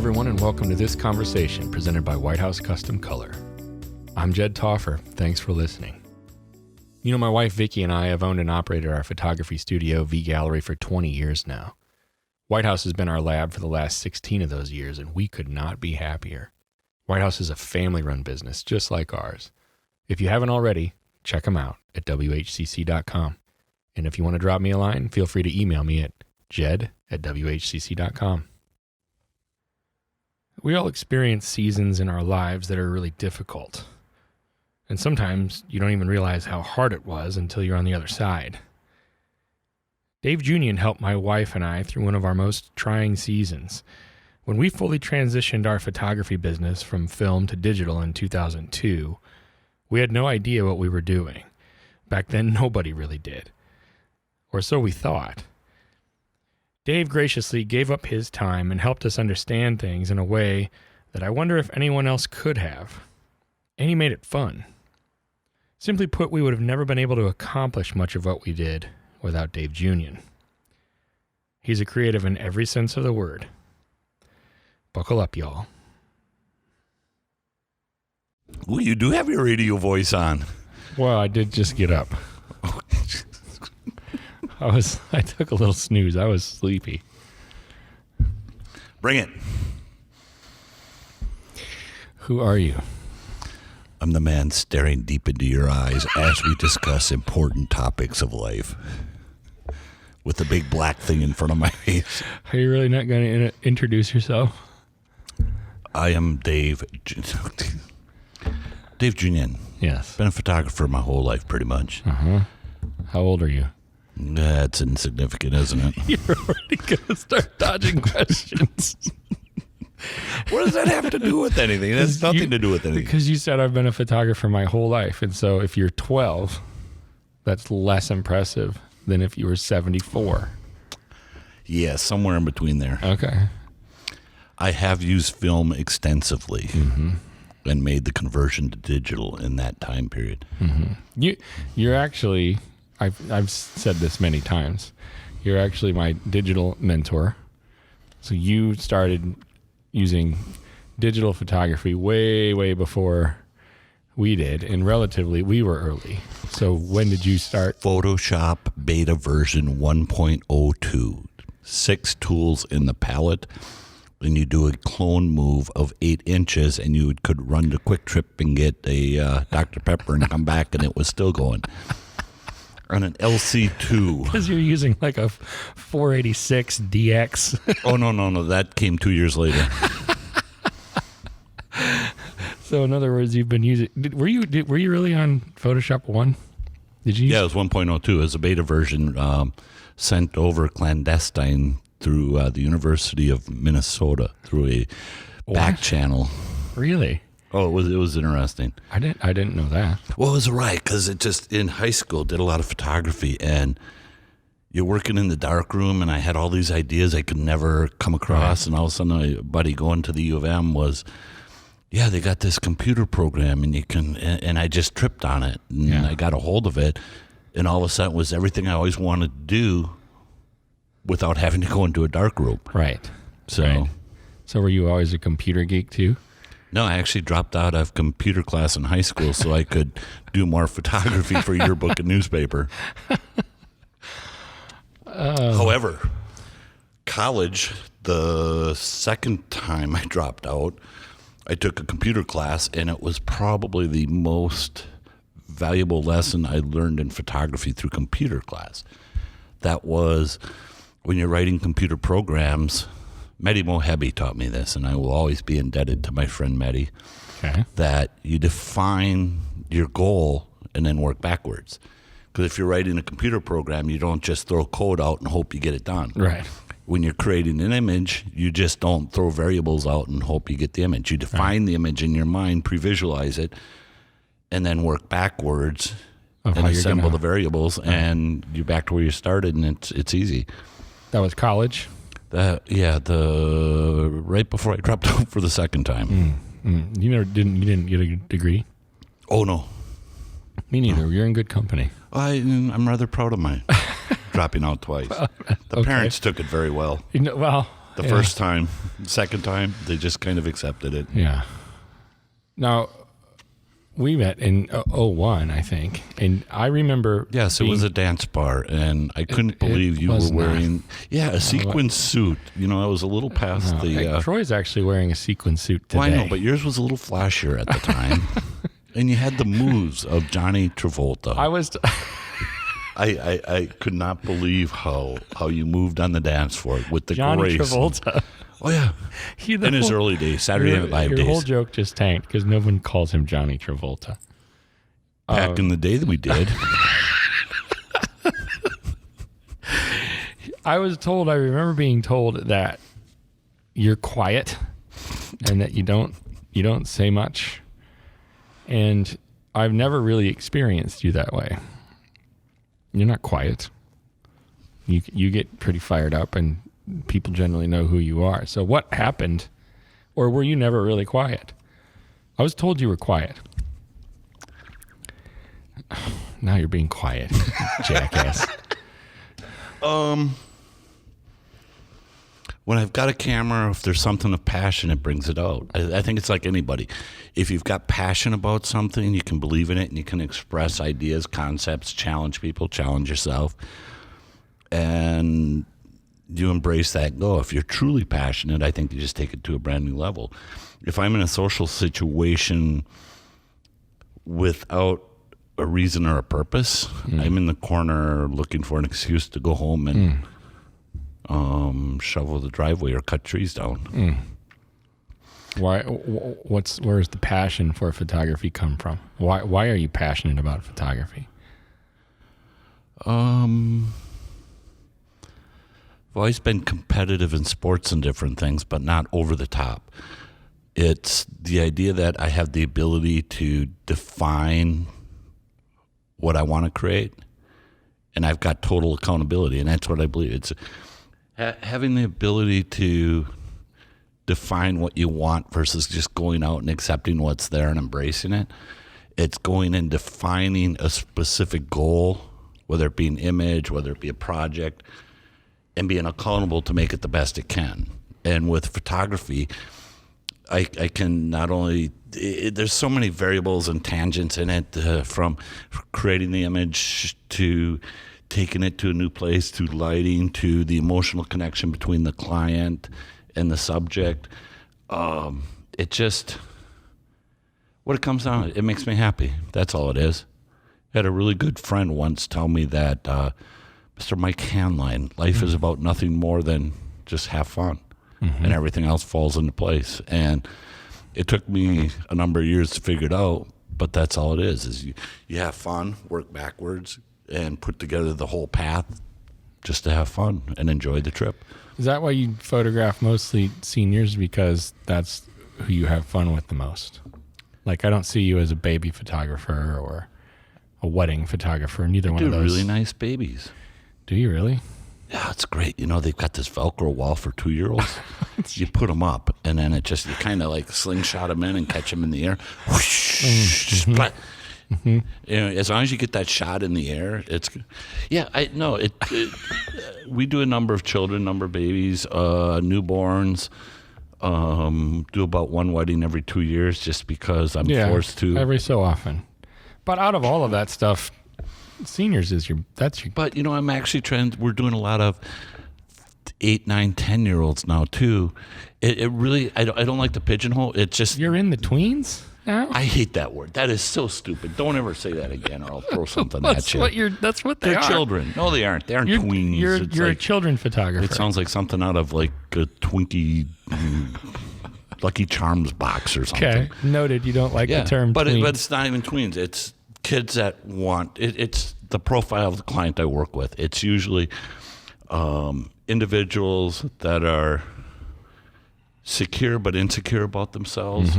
everyone, and welcome to this conversation presented by White House Custom Color. I'm Jed Toffer. Thanks for listening. You know, my wife Vicki and I have owned and operated our photography studio, V Gallery, for 20 years now. White House has been our lab for the last 16 of those years, and we could not be happier. White House is a family-run business, just like ours. If you haven't already, check them out at WHCC.com. And if you want to drop me a line, feel free to email me at jed@WHCC.com. We all experience seasons in our lives that are really difficult. And sometimes you don't even realize how hard it was until you're on the other side. Dave Junion helped my wife and I through one of our most trying seasons. When we fully transitioned our photography business from film to digital in 2002, we had no idea what we were doing. Back then, nobody really did. Or so we thought. Dave graciously gave up his time and helped us understand things in a way that I wonder if anyone else could have. And he made it fun. Simply put, we would have never been able to accomplish much of what we did without Dave Junion. He's a creative in every sense of the word. Buckle up, y'all. Well, you do have your radio voice on. Well, I did just get up. I took a little snooze. I was sleepy. Bring it. Who are you? I'm the man staring deep into your eyes as we discuss important topics of life. With the big black thing in front of my face. Are you really not going to introduce yourself? I am Dave. Dave Junion. Yes. Been a photographer my whole life, pretty much. Uh-huh. How old are you? That's insignificant, isn't it? You're already going to start dodging questions. What does that have to do with anything? It has nothing to do with anything. Because you said I've been a photographer my whole life. And so if you're 12, that's less impressive than if you were 74. Yeah, somewhere in between there. Okay. I have used film extensively and made the conversion to digital in that time period. Mm-hmm. You're actually... I've said this many times. You're actually my digital mentor. So you started using digital photography way, way before we did. And relatively, we were early. So when did you start? Photoshop beta version 1.02. 6 tools in the palette. And you do a clone move of 8 inches, and you could run to Quick Trip and get a Dr. Pepper and come back, and it was still going. On an LC2. Because you're using like a 486 DX. Oh, no. That came 2 years later. So in other words, you've been using... Were you really on Photoshop 1? Did you? Yeah, it was 1.02 as a beta version sent over clandestine through the University of Minnesota through a back channel. Really? Oh, it was interesting. I didn't know that. Well, it was right because it just in high school did a lot of photography, and you're working in the dark room, and I had all these ideas I could never come across, and all of a sudden, a buddy going to the U of M was, yeah, they got this computer program, and you can, and I just tripped on it, and I got a hold of it, and all of a sudden it was everything I always wanted to do without having to go into a dark room. Right. So, right. So were you always a computer geek too? No, I actually dropped out of computer class in high school so I could do more photography for yearbook and newspaper. However, college, the second time I dropped out, I took a computer class, and it was probably the most valuable lesson I learned in photography through computer class. That was when you're writing computer programs. Mehdi Mohebi taught me this, and I will always be indebted to my friend Mehdi, that you define your goal and then work backwards. Because if you're writing a computer program, you don't just throw code out and hope you get it done. Right. When you're creating an image, you just don't throw variables out and hope you get the image. You define the image in your mind, pre-visualize it, and then work backwards and assemble the variables, and you're back to where you started, and it's easy. That was college? Right before I dropped out for the second time. You didn't get a degree? Oh, no. Me neither. You're in good company. I'm rather proud of my dropping out twice. The parents took it very well. Well, The first time, second time, they just kind of accepted it. Yeah. Now, we met in 01, I think, and I remember. Yes, it was a dance bar, and I couldn't believe you were wearing a sequin suit. You know, I was a little past Troy's actually wearing a sequin suit today. Well, I know, but yours was a little flashier at the time, and you had the moves of Johnny Travolta. I was. I could not believe how you moved on the dance floor with the Johnny grace. Travolta. Oh, yeah. In his early days, Saturday Night Live days. Your whole joke just tanked because no one calls him Johnny Travolta. Back in the day that we did. I remember being told that you're quiet and that you don't say much. And I've never really experienced you that way. You're not quiet. You get pretty fired up, and people generally know who you are. So what happened? Or were you never really quiet? I was told you were quiet. Now you're being quiet, jackass. When I've got a camera, if there's something of passion, it brings it out. I think it's like anybody. If you've got passion about something, you can believe in it, and you can express ideas, concepts, challenge people, challenge yourself, and you embrace that and go. If you're truly passionate, I think you just take it to a brand new level. If I'm in a social situation without a reason or a purpose, I'm in the corner looking for an excuse to go home and shovel the driveway or cut trees down. Why? Where's the passion for photography come from? Why are you passionate about photography? I've always been competitive in sports and different things, but not over the top. It's the idea that I have the ability to define what I want to create, and I've got total accountability, and that's what I believe. It's having the ability to define what you want versus just going out and accepting what's there and embracing it. It's going and defining a specific goal, whether it be an image, whether it be a project, and being accountable to make it the best it can. And with photography, I can not only, there's so many variables and tangents in it, from creating the image to taking it to a new place, to lighting, to the emotional connection between the client and the subject. It just, what it comes down to, it makes me happy. That's all it is. I had a really good friend once tell me that, Mr. Mike Hanline, life is about nothing more than just have fun, and everything else falls into place. And it took me a number of years to figure it out, but that's all it is you have fun, work backwards, and put together the whole path just to have fun and enjoy the trip. Is that why you photograph mostly seniors? Because that's who you have fun with the most? Like, I don't see you as a baby photographer or a wedding photographer, neither one of those. Really nice babies. Do you really? Yeah, it's great. You know, they've got this Velcro wall for 2-year-olds. You put them up, and then you kind of like slingshot them in and catch them in the air. Whoosh, splat. You know, as long as you get that shot in the air, it's. Yeah, we do a number of children, number of babies, newborns. Do about one wedding every 2 years, just because I'm forced to. Every so often. But out of all of that stuff, seniors is your. But you know, I'm actually we're doing a lot of 8, 9, 10-year-olds now too. It really, I don't like the pigeonhole. It just, you're in the tweens now. I hate that word. That is so stupid. Don't ever say that again, or I'll throw something at you. That's what they are. They're children. No, they aren't. They aren't tweens. You're like, a children photographer. It sounds like something out of like a Twinkie Lucky Charms box or something. Okay, noted. You don't like the term tween. But it's not even tweens. It's kids that want it's the profile of the client I work with. It's usually individuals that are secure but insecure about themselves,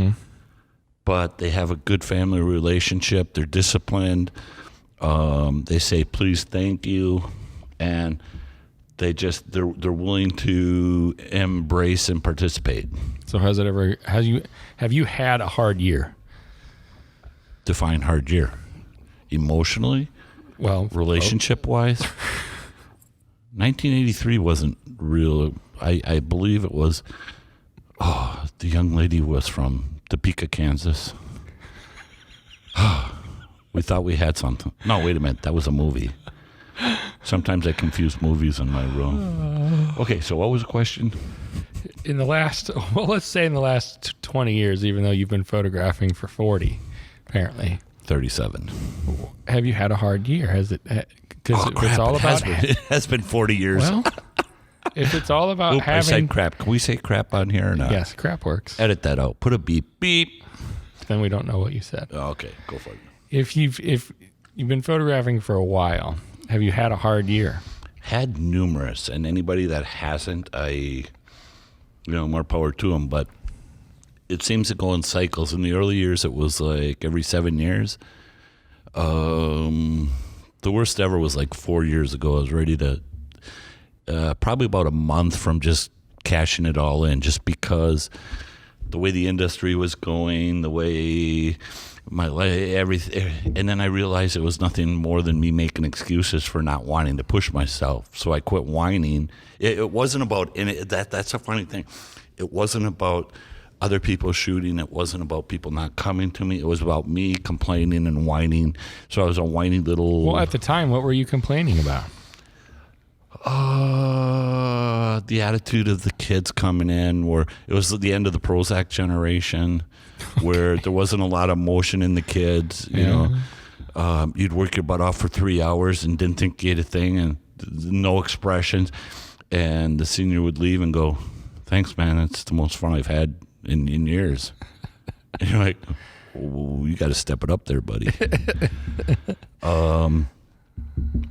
but they have a good family relationship. They're disciplined. They say please, thank you, and they're willing to embrace and participate. So have you had a hard year? Define hard year. Emotionally? Well, relationship wise? 1983 wasn't real I believe it was, the young lady was from Topeka, Kansas. We thought we had something. No, wait a minute. That was a movie. Sometimes I confuse movies in my room. Okay, so what was the question? Let's say in the last 20 years, even though you've been photographing for 40, apparently. 37. Have you had a hard year? Has it? Because it's all about. It has been 40 years. Well, if it's all about having. I said crap. Can we say crap on here or not? Yes, crap works. Edit that out. Put a beep. Beep. Then we don't know what you said. Oh, okay, go for it. If you've been photographing for a while, have you had a hard year? Had numerous, and anybody that hasn't, more power to them. But it seems to go in cycles. In the early years, it was like every 7 years. The worst ever was like 4 years ago. I was ready to, probably about a month from just cashing it all in, just because the way the industry was going, the way my life, everything. And then I realized it was nothing more than me making excuses for not wanting to push myself. So I quit whining. It wasn't about, and that's a funny thing. It wasn't about other people shooting. It wasn't about people not coming to me. It was about me complaining and whining. So I was a whiny little. Well, at the time, what were you complaining about? The attitude of the kids coming in, where it was the end of the Prozac generation, where there wasn't a lot of motion in the kids. You know, you'd work your butt off for 3 hours and didn't think you had a thing, and no expressions. And the senior would leave and go, "Thanks, man. That's the most fun I've had in years." And you're like, "Oh, you got to step it up there, buddy."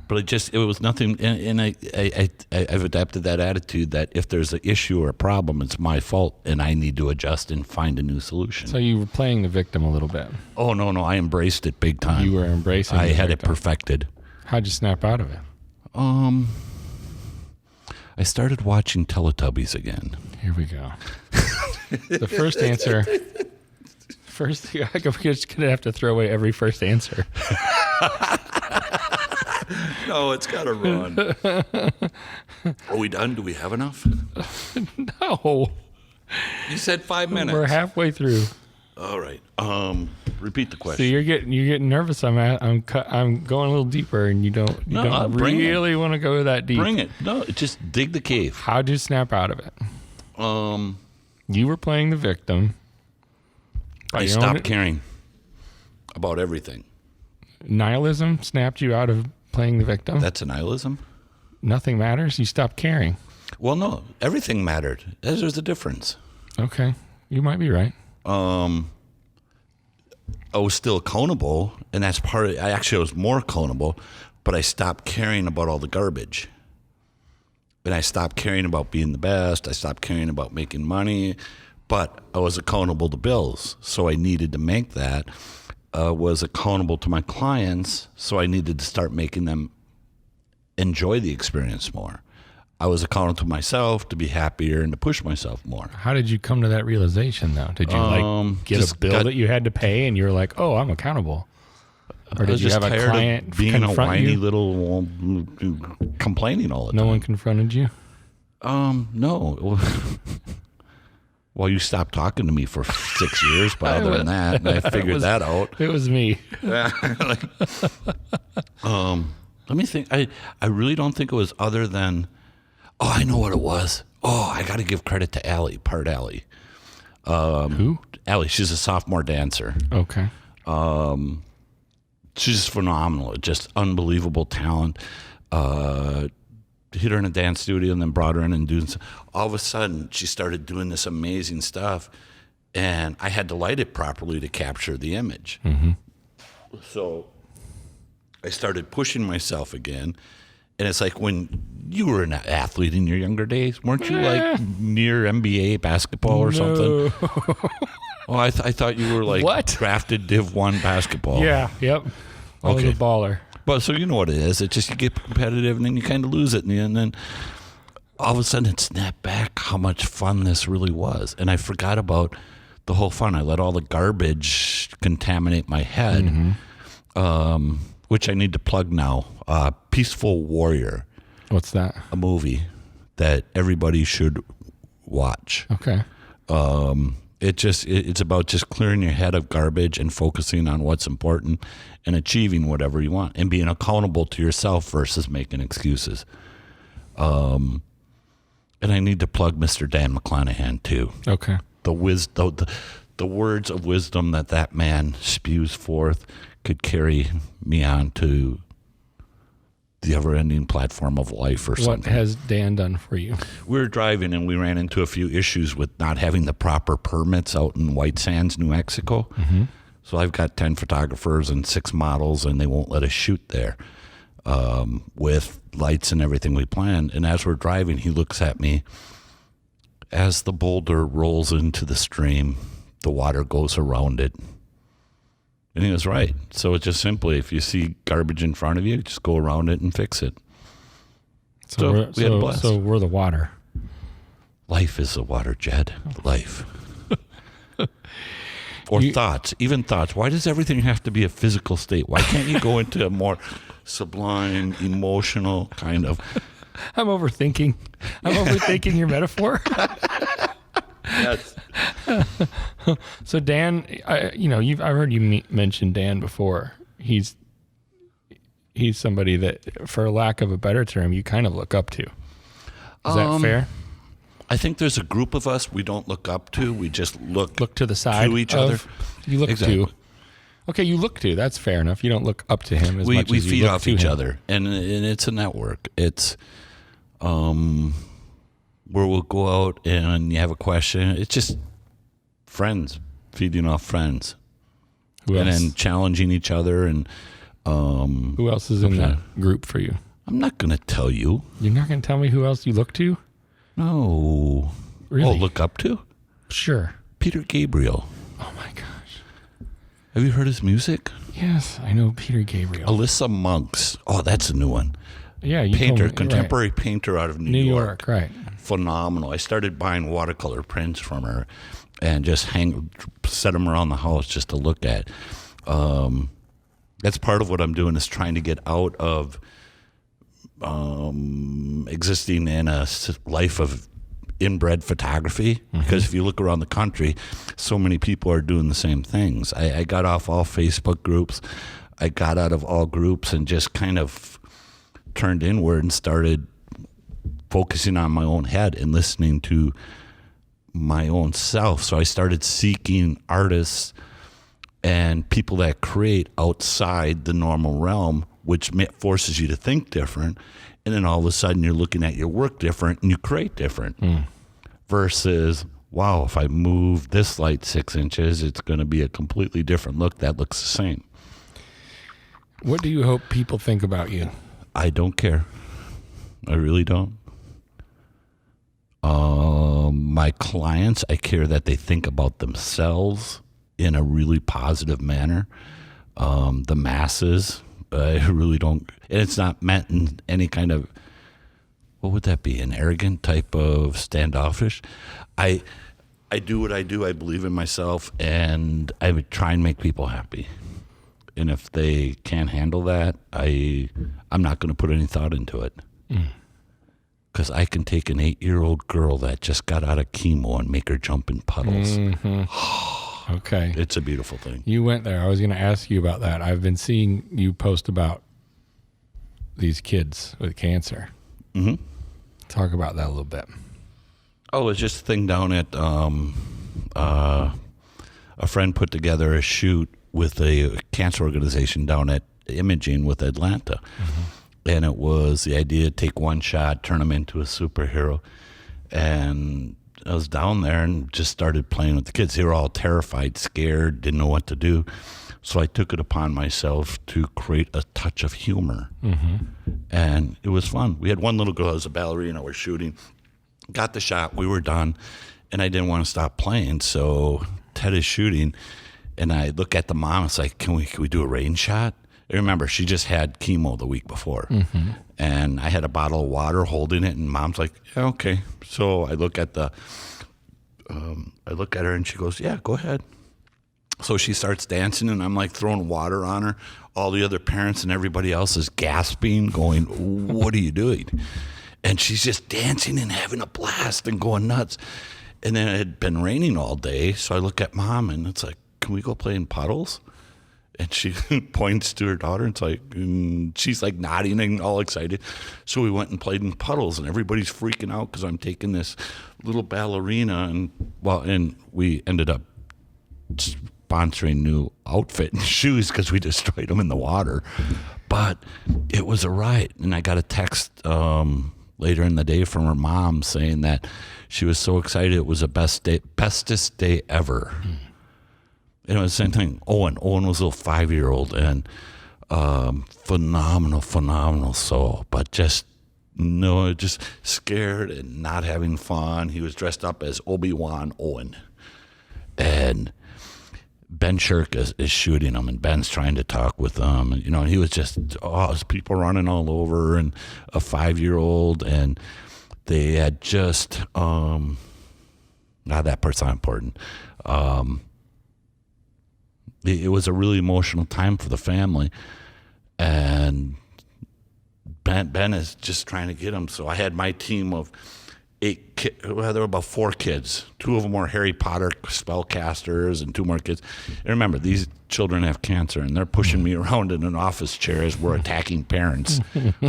But it was nothing, and I've adapted that attitude that if there's an issue or a problem, it's my fault, and I need to adjust and find a new solution. So you were playing the victim a little bit. Oh, no, I embraced it big time. You were embracing I the had victim. it perfected. How'd you snap out of it? I started watching Teletubbies again. Here we go. The first answer. First, we're just going to have to throw away every first answer. No, it's got to run. Are we done? Do we have enough? No. You said 5 minutes. We're halfway through. All right. Repeat the question. So you're getting nervous. I'm going a little deeper, and you don't really want to go that deep. Bring it. No, just dig the cave. How'd you snap out of it? You were playing the victim. I stopped caring about everything. Nihilism snapped you out of playing the victim? That's a nihilism? Nothing matters? You stopped caring? Well, no. Everything mattered. There's a difference. Okay. You might be right. I was still accountable, and that's part of it. I was more accountable, but I stopped caring about all the garbage. And I stopped caring about being the best. I stopped caring about making money, but I was accountable to bills, so I needed to make that. Was accountable to my clients, so I needed to start making them enjoy the experience more. I was accountable to myself to be happier and to push myself more. How did you come to that realization, though? Did you get a bill that you had to pay, and you were like, "Oh, I'm accountable"? Or did you have a client being a whiny you? little complaining all the time? No one confronted you? No. Well, you stopped talking to me for 6 years, but other than that, I figured that out. It was me. Let me think. I really don't think it was other than, I know what it was. I got to give credit to Allie, Part Allie. Who? Allie, she's a sophomore dancer. Okay. She's just phenomenal, just unbelievable talent. Hit her in a dance studio and then brought her in and doing. All of a sudden, she started doing this amazing stuff, and I had to light it properly to capture the image. Mm-hmm. So I started pushing myself again, and it's like when you were an athlete in your younger days, weren't you like near NBA basketball or something? Oh, I thought you were like drafted Div 1 basketball. Yeah, yep. I was a baller. But so you know what it is. It's just you get competitive and then you kind of lose it. And then all of a sudden it snapped back how much fun this really was. And I forgot about the whole fun. I let all the garbage contaminate my head, which I need to plug now. Peaceful Warrior. What's that? A movie. that everybody should watch. Okay. It's about just clearing your head of garbage and focusing on what's important and achieving whatever you want and being accountable to yourself versus making excuses. And I need to plug Mr. Dan McClanahan too. Okay. The words of wisdom that man spews forth could carry me on to the ever-ending platform of life or something. What has Dan done for you? We were driving and we ran into a few issues with not having the proper permits out in White Sands, New Mexico. Mm-hmm. So I've got 10 photographers and 6 models, and they won't let us shoot there with lights and everything we planned. And as we're driving, he looks at me. As the boulder rolls into the stream, the water goes around it. And he was right. So it's just simply, if you see garbage in front of you, just go around it and fix it. So we had a blast. So we're the water. Life is the water, Jed. Life. Or thoughts, even thoughts. Why does everything have to be a physical state? Why can't you go into a more sublime, emotional kind of... I'm overthinking your metaphor. Yes. So Dan, I've heard you mention Dan before. He's somebody that, for lack of a better term, you kind of look up to. Is that fair? I think there's a group of us we don't look up to. We just look to the side to each other. You look exactly. to. Okay, you look to. That's fair enough. You don't look up to him as much as you look to him. We feed off each other, and it's a network. It's where we'll go out and you have a question. It's just friends feeding off friends, Who else? And then challenging each other. And who else is in that group for you? I'm not going to tell you. You're not going to tell me who else you look to? No. Really? Oh, look up to? Sure. Peter Gabriel. Oh my gosh. Have you heard his music? Yes, I know Peter Gabriel. Alyssa Monks. Oh, that's a new one. Yeah, you Painter, told me, contemporary right. painter out of New York, right. Phenomenal. I started buying watercolor prints from her and just set them around the house just to look at. That's part of what I'm doing, is trying to get out of existing in a life of inbred photography, because if you look around the country, so many people are doing the same things. I got off all Facebook groups. I got out of all groups and just kind of turned inward and started focusing on my own head and listening to my own self. So I started seeking artists and people that create outside the normal realm, which forces you to think different. And then all of a sudden you're looking at your work different and you create different. Versus, wow, if I move this light 6 inches, it's going to be a completely different look that looks the same. What do you hope people think about you? I don't care. I really don't. My clients, I care that they think about themselves in a really positive manner. The masses, I really don't. And it's not meant in any kind of, what would that be, an arrogant type of standoffish? I do what I do. I believe in myself, and I would try and make people happy. And if they can't handle that, I'm not going to put any thought into it. Because I can take an 8-year-old girl that just got out of chemo and make her jump in puddles. Okay. It's a beautiful thing. You went there. I was going to ask you about that. I've been seeing you post about these kids with cancer. Talk about that a little bit. Oh, it's just a thing down at a friend put together a shoot with a cancer organization down at Imaging with Atlanta. And it was the idea to take one shot, turn him into a superhero. And I was down there and just started playing with the kids. They were all terrified, scared, didn't know what to do. So I took it upon myself to create a touch of humor. And it was fun. We had one little girl as a ballerina. We're shooting. Got the shot. We were done. And I didn't want to stop playing. So Ted is shooting. And I look at the mom. It's like, can we do a rain shot? I remember she just had chemo the week before. And I had a bottle of water holding it. And mom's like, yeah, okay. So I look at her and she goes, yeah, go ahead. So she starts dancing and I'm like throwing water on her. All the other parents and everybody else is gasping, going, what are you doing? And she's just dancing and having a blast and going nuts. And then it had been raining all day, so I look at Mom, and it's like, can we go play in puddles? And she points to her daughter, and it's like, she's like nodding and all excited. So we went and played in puddles, and everybody's freaking out because I'm taking this little ballerina, and we ended up sponsoring new outfit and shoes because we destroyed them in the water. But it was a riot, and I got a text later in the day from her mom saying that she was so excited it was the bestest day ever. You know, the same thing. Owen was a little 5-year-old, and phenomenal soul, but just scared and not having fun. He was dressed up as Obi-Wan Owen, and Ben Shirk is shooting him, and Ben's trying to talk with him. And, you know, he was just, there's people running all over, and a 5-year-old, and they had just, not that part's not important. It was a really emotional time for the family, and Ben is just trying to get him. So I had my team of 8 kids. Well, there were about 4 kids. 2 of them were Harry Potter spellcasters, and 2 more kids. And remember, these children have cancer, and they're pushing me around in an office chair as we're attacking parents,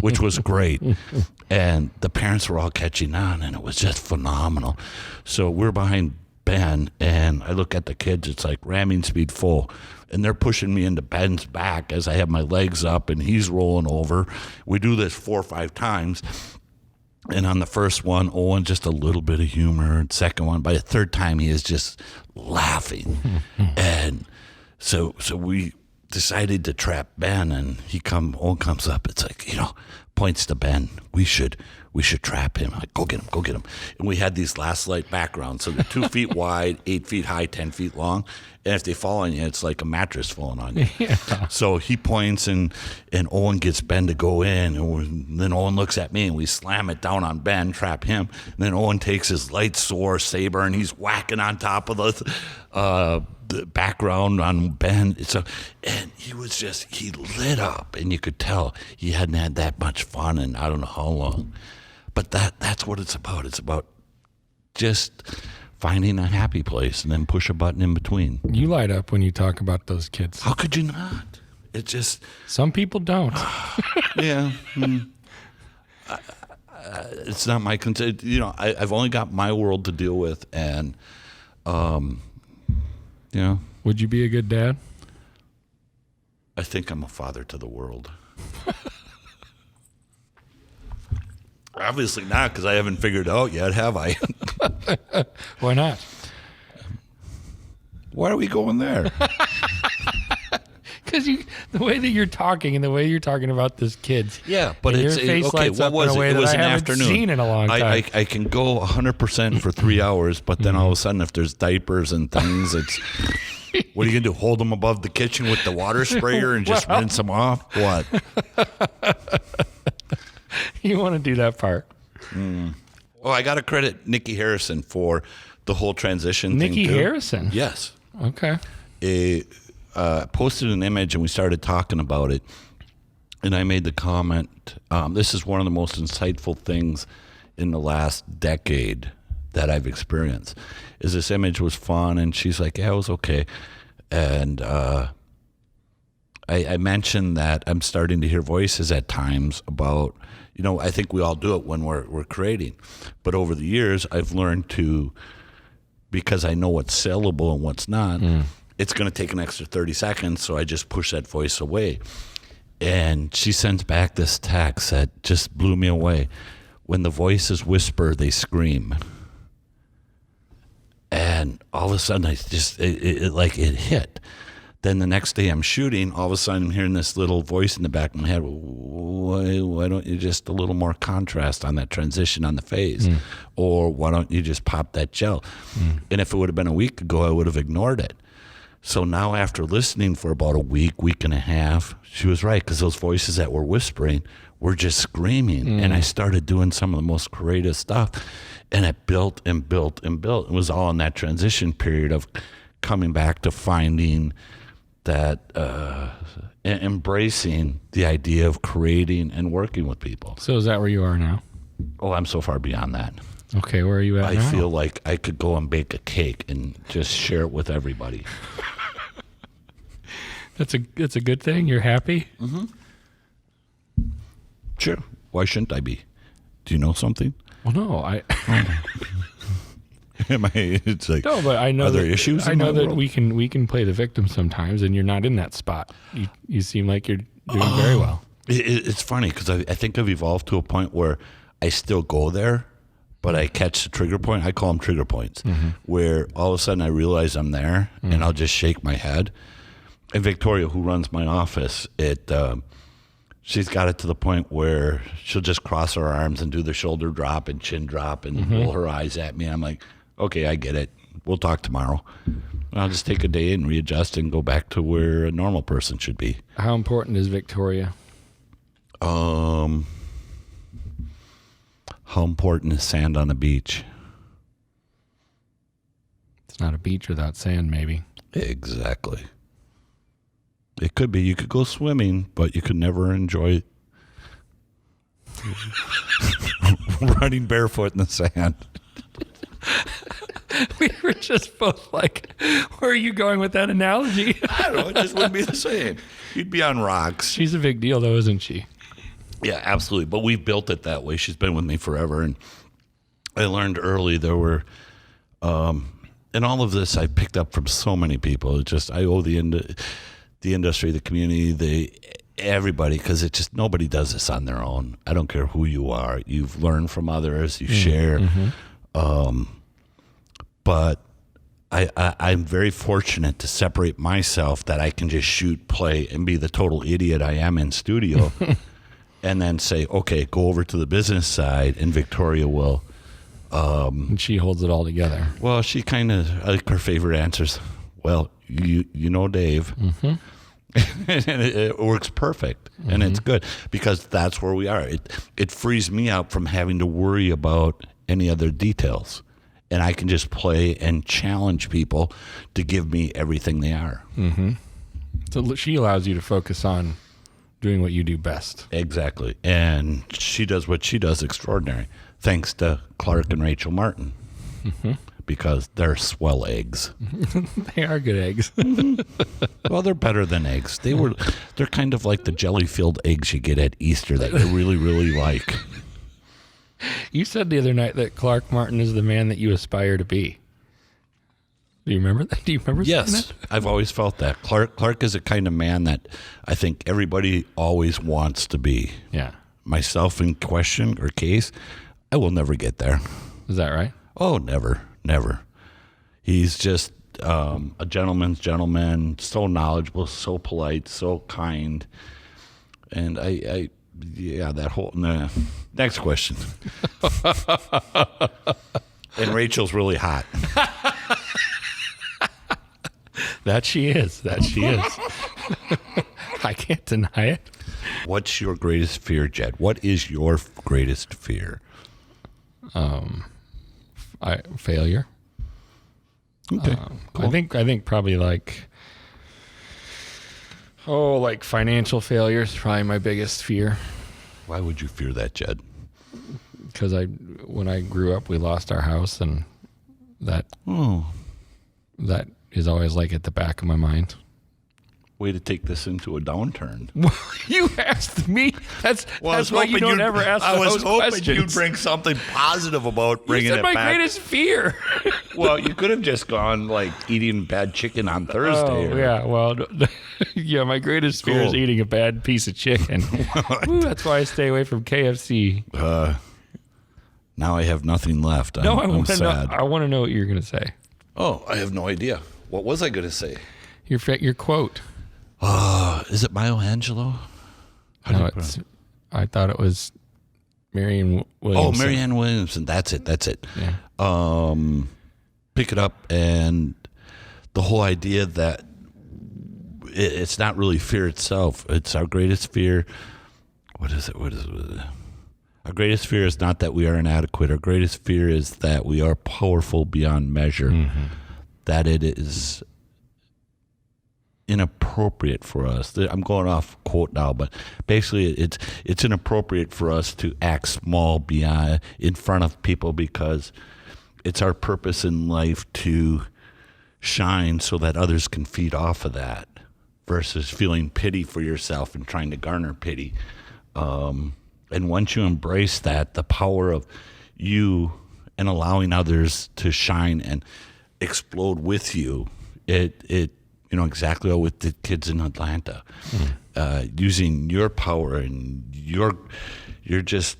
which was great. And the parents were all catching on, and it was just phenomenal. So we're behind Ben, and I look at the kids. It's like ramming speed full, and they're pushing me into Ben's back as I have my legs up, and he's rolling over. We do this 4 or 5 times. And on the first one, Owen, just a little bit of humor. Second one, by the third time, he is just laughing. And so we decided to trap Ben, and Owen comes up. It's like, you know, points to Ben. We should trap him. I'm like, go get him. And we had these last light backgrounds. So they're 2 feet wide, 8 feet high, 10 feet long. And if they fall on you, it's like a mattress falling on you. Yeah. So he points, and Owen gets Ben to go in. And then Owen looks at me, and we slam it down on Ben, trap him. And then Owen takes his light sword saber, and he's whacking on top of the background on Ben. And he lit up, and you could tell he hadn't had that much fun in I don't know how long. But that's what it's about. It's about just finding a happy place and then push a button in between. You light up when you talk about those kids. How could you not? It just... Some people don't. Yeah. It's not my concern. You know, I've only got my world to deal with, and, you know. Would you be a good dad? I think I'm a father to the world. Obviously not, because I haven't figured it out yet, have I? Why not? Why are we going there? Because the way that you're talking and the way you're talking about this kids. Yeah, but your face lights up in a way that I haven't seen in a long time. I can go 100% for 3 hours, but then all of a sudden, if there's diapers and things, it's... What are you going to do, hold them above the kitchen with the water sprayer and just rinse them off? What? You want to do that part. Oh, I got to credit Nikki Harrison for the whole transition thing, Nikki Harrison? Yes. Okay. Posted an image, and we started talking about it. And I made the comment, this is one of the most insightful things in the last decade that I've experienced. Is this image was fun, and she's like, yeah, it was okay. And I mentioned that I'm starting to hear voices at times about, you know, I think we all do it when we're creating. But over the years, I've learned to, because I know what's sellable and what's not, it's going to take an extra 30 seconds, so I just push that voice away. And she sends back this text that just blew me away. When the voices whisper, they scream. And all of a sudden, it hit. Then the next day I'm shooting, all of a sudden I'm hearing this little voice in the back of my head, why don't you just a little more contrast on that transition on the phase? Or why don't you just pop that gel? And if it would have been a week ago, I would have ignored it. So now after listening for about a week and a half, she was right, because those voices that were whispering were just screaming. And I started doing some of the most creative stuff. And it built and built and built. It was all in that transition period of coming back to finding that, embracing the idea of creating and working with people. So is that where you are now? Oh, I'm so far beyond that. Okay, where are you at I now? feel like I could go and bake a cake and just share it with everybody. That's a good thing. You're happy? Sure. Why shouldn't I be? Do you know something? Well, no, It's like, no, but I know are there that, issues? I in know my that world? we can play the victim sometimes, and you're not in that spot. You seem like you're doing very well. It's funny because I think I've evolved to a point where I still go there, but I catch the trigger point. I call them trigger points, where all of a sudden I realize I'm there, and I'll just shake my head. And Victoria, who runs my office, she's got it to the point where she'll just cross her arms and do the shoulder drop and chin drop and roll her eyes at me. I'm like, okay, I get it. We'll talk tomorrow. And I'll just take a day and readjust and go back to where a normal person should be. How important is Victoria? How important is sand on a beach? It's not a beach without sand, maybe. Exactly. It could be. You could go swimming, but you could never enjoy running barefoot in the sand. We were just both like, where are you going with that analogy? I don't know. It just wouldn't be the same. You'd be on rocks. She's a big deal, though, isn't she? Yeah, absolutely. But we've built it that way. She's been with me forever. And I learned early there were, and all of this I picked up from so many people. It just, I owe the industry, the community, everybody, because it just, nobody does this on their own. I don't care who you are. You've learned from others. You share. But I'm very fortunate to separate myself that I can just shoot, play, and be the total idiot I am in studio. And then say, okay, go over to the business side, and Victoria will. And she holds it all together. Well, she kind of, like her favorite answers, well, you know Dave. And it works perfect. And it's good because that's where we are. It frees me up from having to worry about any other details. And I can just play and challenge people to give me everything they are. So she allows you to focus on doing what you do best. Exactly. And she does what she does extraordinary, thanks to Clark and Rachel Martin, because they're swell eggs. They are good eggs. Well, they're better than eggs. They're kind of like the jelly-filled eggs you get at Easter that you really, really like. You said the other night that Clark Martin is the man that you aspire to be. Do you remember that? Do you remember saying Yes, that? I've always felt that. Clark is a kind of man that I think everybody always wants to be. Yeah. Myself in question or case, I will never get there. Is that right? Oh, never. He's just a gentleman's gentleman, so knowledgeable, so polite, so kind. And that whole... Nah. Next question. And Rachel's really hot. That she is. I can't deny it. What's your greatest fear, Jed? What is your greatest fear? Failure. Okay. Cool. I think probably like financial failure is probably my biggest fear. Why would you fear that, Jed? Because when I grew up, we lost our house, and that is always like at the back of my mind. Way to take this into a downturn. You asked me. That's why you don't ever ask I was those hoping questions. you'd bring something positive about bringing You said it my back. greatest fear. Well, you could have just gone like eating bad chicken on Thursday. Oh, yeah. Well, yeah, my greatest fear is Cool. eating a bad piece of chicken. Ooh, that's why I stay away from KFC. Now I have nothing left. I I'm want to know. sad. I want to know what you're going to say. Oh, I have no idea. What was I going to say? Your quote. Is it Maya Angelou? No, I thought it was Marianne Williamson. Oh, Marianne Williamson. That's it. Yeah. Pick it up, and the whole idea that it's not really fear itself. It's our greatest fear. What is it? Our greatest fear is not that we are inadequate. Our greatest fear is that we are powerful beyond measure. That it is inappropriate for us. I'm going off quote now, but basically it's inappropriate for us to act small beyond in front of people, because it's our purpose in life to shine so that others can feed off of that, versus feeling pity for yourself and trying to garner pity. And once you embrace that, the power of you and allowing others to shine and explode with you, it exactly with the kids in Atlanta, using your power and your just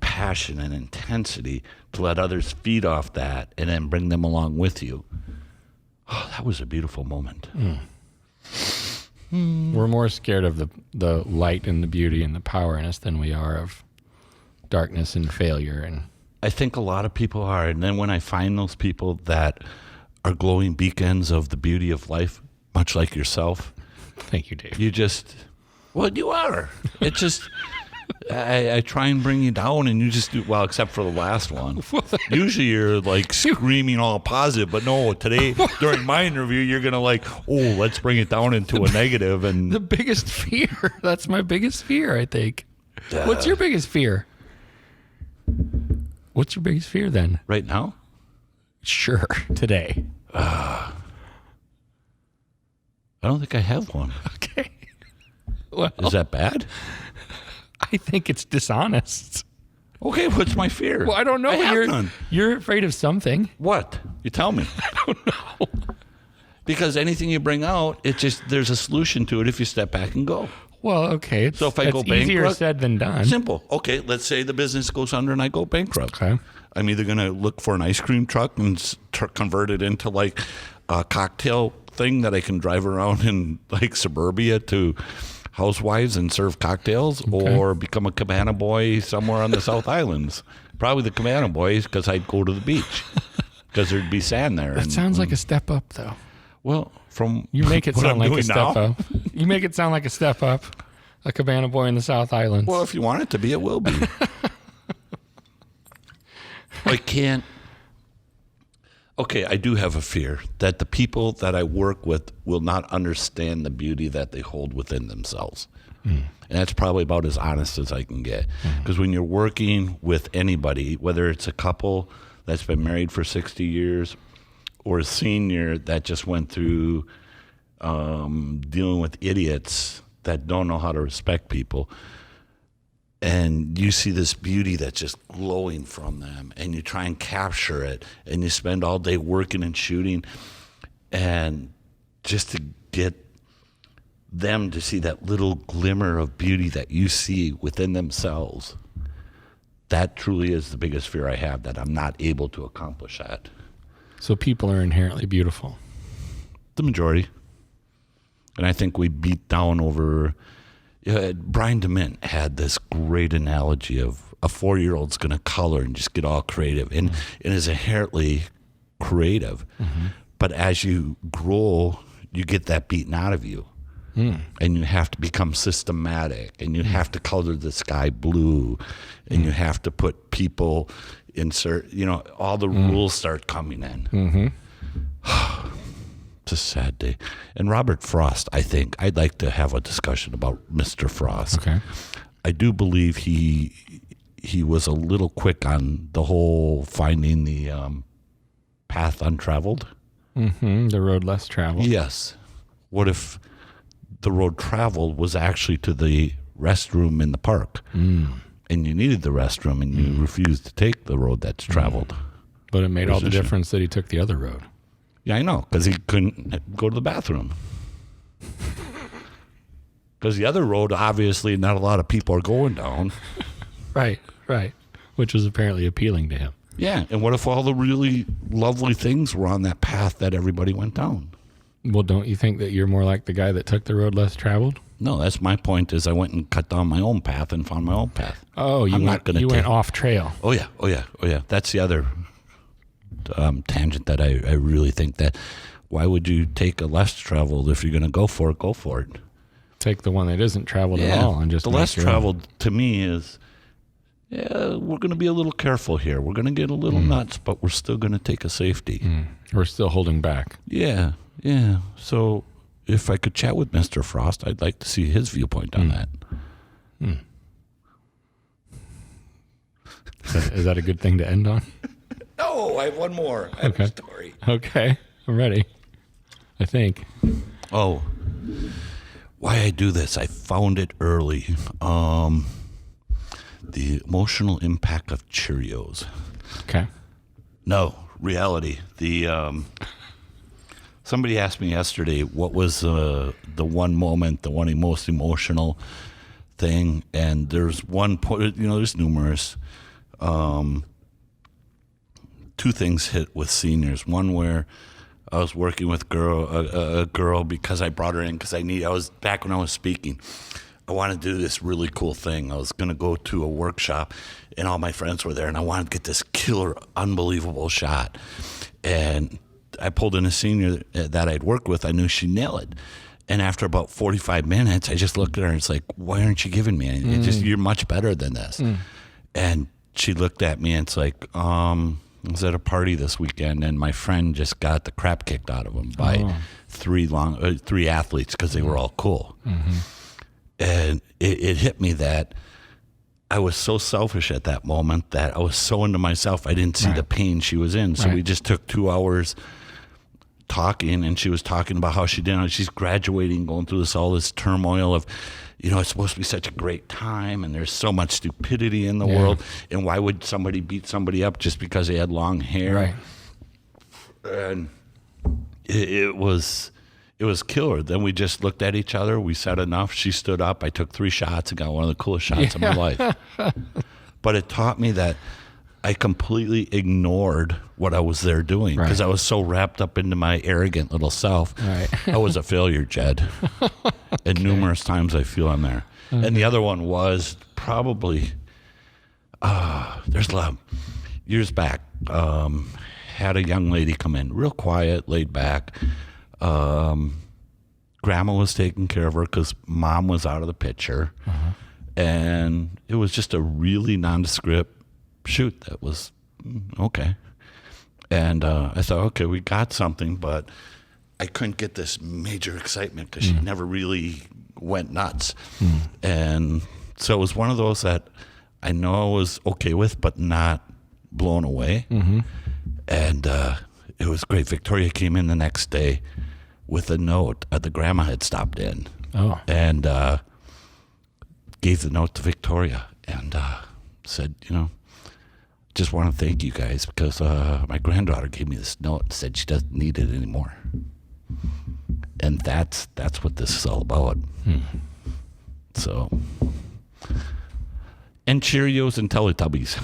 passion and intensity to let others feed off that and then bring them along with you. Oh, that was a beautiful moment. We're more scared of the light and the beauty and the power in us than we are of darkness and failure. And I think a lot of people are. And then when I find those people that are glowing beacons of the beauty of life, much like yourself. Thank you, Dave. You just, well, you are. It just, I try and bring you down, and you just do, well, except for the last one. Usually you're like screaming all positive, but no, today during my interview, you're going to like, oh, let's bring it down into a negative. And the biggest fear, that's my biggest fear, I think. What's your biggest fear? What's your biggest fear then? Right now? Sure, today. I don't think I have one. Okay. Well, is that bad? I think it's dishonest. Okay, what's my fear? Well, I don't know. I have none. You're afraid of something. What? You tell me. I don't know. Because anything you bring out, it just, there's a solution to it if you step back and go. Well, okay. So if I go bankrupt, easier said than done. Simple. Okay, let's say the business goes under and I go bankrupt. Okay. I'm either going to look for an ice cream truck and convert it into like a cocktail thing that I can drive around in like suburbia to housewives and serve cocktails, or become a cabana boy somewhere on the South Islands. Probably the cabana boys, because I'd go to the beach because there'd be sand there. That sounds like a step up, though. Well, from you make it sound like a step now, up. You make it sound like a step up, a cabana boy in the South Islands. Well, if you want it to be, it will be. I can't. Okay, I do have a fear that the people that I work with will not understand the beauty that they hold within themselves. And that's probably about as honest as I can get. Because when you're working with anybody, whether it's a couple that's been married for 60 years or a senior that just went through dealing with idiots that don't know how to respect people, and you see this beauty that's just glowing from them, and you try and capture it, and you spend all day working and shooting, and just to get them to see that little glimmer of beauty that you see within themselves, that truly is the biggest fear I have, that I'm not able to accomplish that. So people are inherently beautiful. The majority. And I think we beat down over... Brian DeMint had this great analogy of a 4-year-old's going to color and just get all creative and is inherently creative. But as you grow, you get that beaten out of you. And you have to become systematic, and you have to color the sky blue, and you have to put people insert, all the rules start coming in. It's a sad day. And Robert Frost, I think, I'd like to have a discussion about Mr. Frost. Okay. I do believe he was a little quick on the whole finding the path untraveled. The road less traveled. Yes. What if the road traveled was actually to the restroom in the park, and you needed the restroom, and you refused to take the road that's traveled? But it made all the difference that he took the other road. Yeah, I know, because he couldn't go to the bathroom. Because the other road, obviously, not a lot of people are going down. Right. Which was apparently appealing to him. Yeah, and what if all the really lovely things were on that path that everybody went down? Well, don't you think that you're more like the guy that took the road less traveled? No, that's my point, is I went and cut down my own path and found my own path. Oh, you went off trail. Oh, yeah. That's the other... tangent that I really think that why would you take a less traveled if you're going to go for it? Take the one that isn't traveled at all and just the less traveled to me is yeah, we're going to be a little careful here. We're going to get a little nuts, but we're still going to take a safety. We're still holding back. Yeah. So if I could chat with Mr. Frost, I'd like to see his viewpoint on that. Is that a good thing to end on? No, I have one more. I have a story. Okay, I'm ready. I think. Oh, why I do this? I found it early. The emotional impact of Cheerios. Okay. No, reality. Somebody asked me yesterday what was the one moment, the one most emotional thing, and there's one point. There's numerous. Two things hit with seniors. One where I was working with a girl because I brought her in because I was back when I was speaking. I wanted to do this really cool thing. I was going to go to a workshop, and all my friends were there, and I wanted to get this killer, unbelievable shot. And I pulled in a senior that I'd worked with. I knew she'd nail it. And after about 45 minutes, I just looked at her, and it's like, why aren't you giving me anything? You're much better than this. And she looked at me, and it's like, I was at a party this weekend, and my friend just got the crap kicked out of him by three athletes because they were all cool. And it hit me that I was so selfish at that moment that I was so into myself, I didn't see the pain she was in. So we just took 2 hours talking, and she was talking about how she's graduating, going through all this turmoil of, it's supposed to be such a great time, and there's so much stupidity in the world, and why would somebody beat somebody up just because they had long hair? Right. And it was killer. Then we just looked at each other. We said enough. She stood up. I took 3 shots and got one of the coolest shots of my life. But it taught me that I completely ignored what I was there doing because I was so wrapped up into my arrogant little self. Right. I was a failure, Jed. And numerous times I feel I'm there. And the other one was probably, there's a lot, years back, had a young lady come in, real quiet, laid back. Grandma was taking care of her because mom was out of the picture. And it was just a really nondescript shoot that was okay. And I thought, okay, we got something, but I couldn't get this major excitement because she never really went nuts. And so it was one of those that I know I was okay with, but not blown away. And it was great. Victoria came in the next day with a note. The grandma had stopped in and gave the note to Victoria and said, just want to thank you guys because my granddaughter gave me this note and said she doesn't need it anymore. And that's what this is all about. So, and Cheerios and Teletubbies.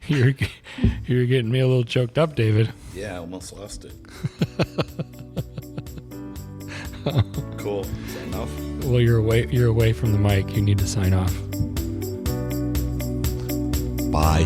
You're getting me a little choked up, David. Yeah, I almost lost it. Cool. Is that enough? Well, you're away from the mic. You need to sign off. Bye.